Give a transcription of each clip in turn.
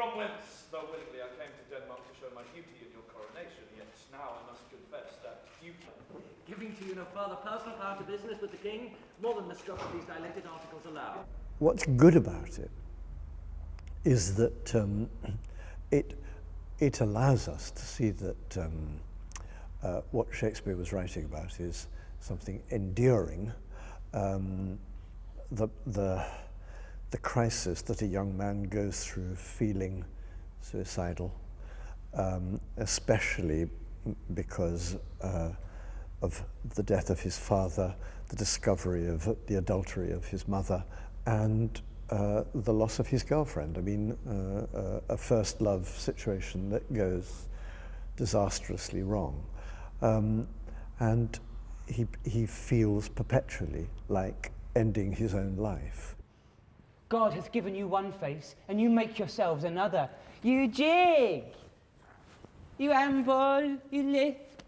from whence, though willingly, I came to Denmark to show my duty in your coronation, yet now I must confess that duty... Giving to you no further personal power to business with the king, more than the scope of these dilated articles allow. What's good about it is that it allows us to see that what Shakespeare was writing about is something endearing. The crisis that a young man goes through feeling suicidal, especially because of the death of his father, the discovery of the adultery of his mother, and the loss of his girlfriend. I mean, a first love situation that goes disastrously wrong. And he feels perpetually like ending his own life. God has given you one face, and you make yourselves another. You jig, you amble, you lisp.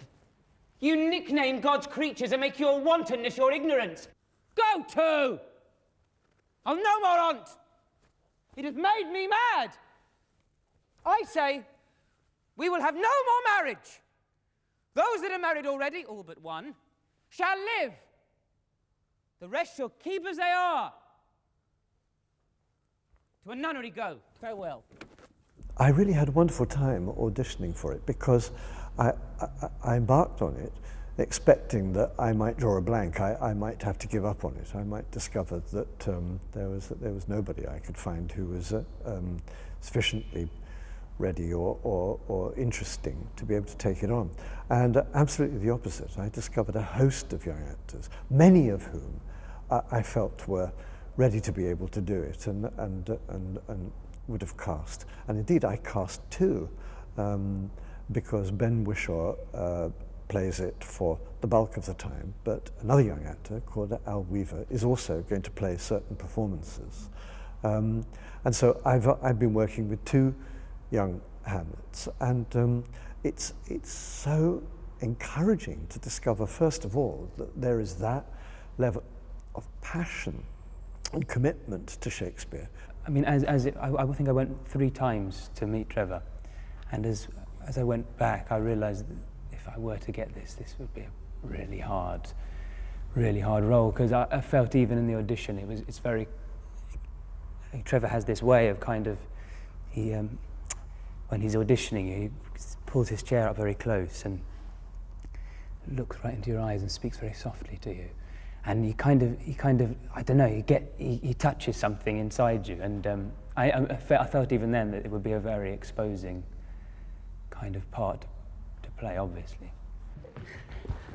You nickname God's creatures and make your wantonness your ignorance. Go to! I'll no more on't. It has made me mad. I say, we will have no more marriage. Those that are married already, all but one, shall live. The rest shall keep as they are. To a nunnery go. Farewell. I really had a wonderful time auditioning for it because I embarked on it expecting that I might draw a blank. I might have to give up on it. I might discover that there was nobody I could find who was sufficiently ready or interesting to be able to take it on. And absolutely the opposite. I discovered a host of young actors, many of whom I felt were ready to be able to do it and would have cast. And indeed I cast two, because Ben Whishaw plays it for the bulk of the time, but another young actor called Al Weaver is also going to play certain performances. And so I've been working with two young Hamlets, and it's so encouraging to discover, first of all, that there is that level of passion and commitment to Shakespeare. I mean, I think I went 3 times to meet Trevor, and as I went back, I realised that if I were to get this would be a really hard role, because I felt even in the audition, it's very, Trevor has this way of kind of, when he's auditioning, he pulls his chair up very close and looks right into your eyes and speaks very softly to you. And he kind of, I don't know, he touches something inside you. And I felt even then that it would be a very exposing kind of part to play, obviously.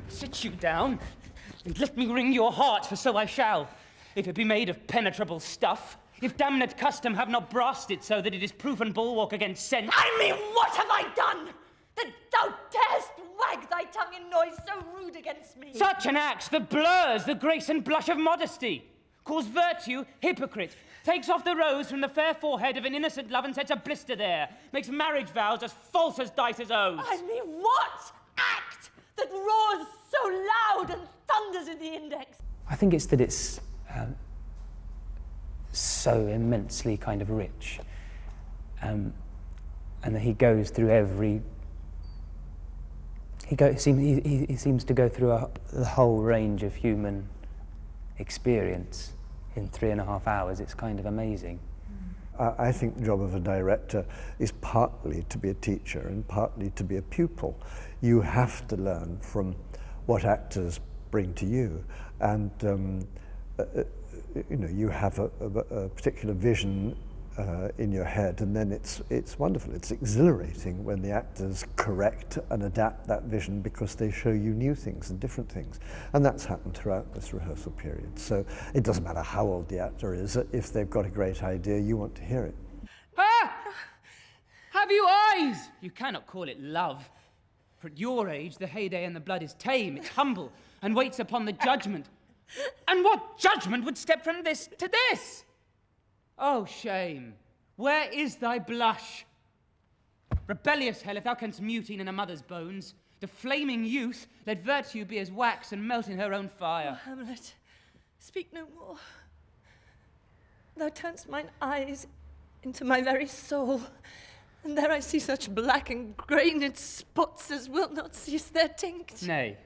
Sit you down, and let me wring your heart, for so I shall, if it be made of penetrable stuff, if damned custom have not brassed it so that it is proof and bulwark against sense. I mean, what have I done, that thou darest wag thy tongue in noise so rude against me? Such an act that blurs the grace and blush of modesty, calls virtue hypocrite, takes off the rose from the fair forehead of an innocent love and sets a blister there, makes marriage vows as false as dice's oaths. I mean, what act that roars so loud and thunders in the index? I think it's that it's so immensely kind of rich, and that he goes through every. He seems to go through the whole range of human experience in 3.5 hours. It's kind of amazing. I think the job of a director is partly to be a teacher and partly to be a pupil. You have to learn from what actors bring to you, and you know, you have a particular vision in your head, and then it's wonderful. It's exhilarating when the actors correct and adapt that vision because they show you new things and different things. And that's happened throughout this rehearsal period. So it doesn't matter how old the actor is, if they've got a great idea, you want to hear it. Ah! Have you eyes? You cannot call it love. For at your age, the heyday and the blood is tame, it's humble, and waits upon the judgment. And what judgment would step from this to this? Oh, shame, where is thy blush? Rebellious hell, if thou canst mutine in a mother's bones, to flaming youth, let virtue be as wax and melt in her own fire. Oh, Hamlet, speak no more. Thou turn'st mine eyes into my very soul, and there I see such black and grained spots as will not cease their tinct. Nay,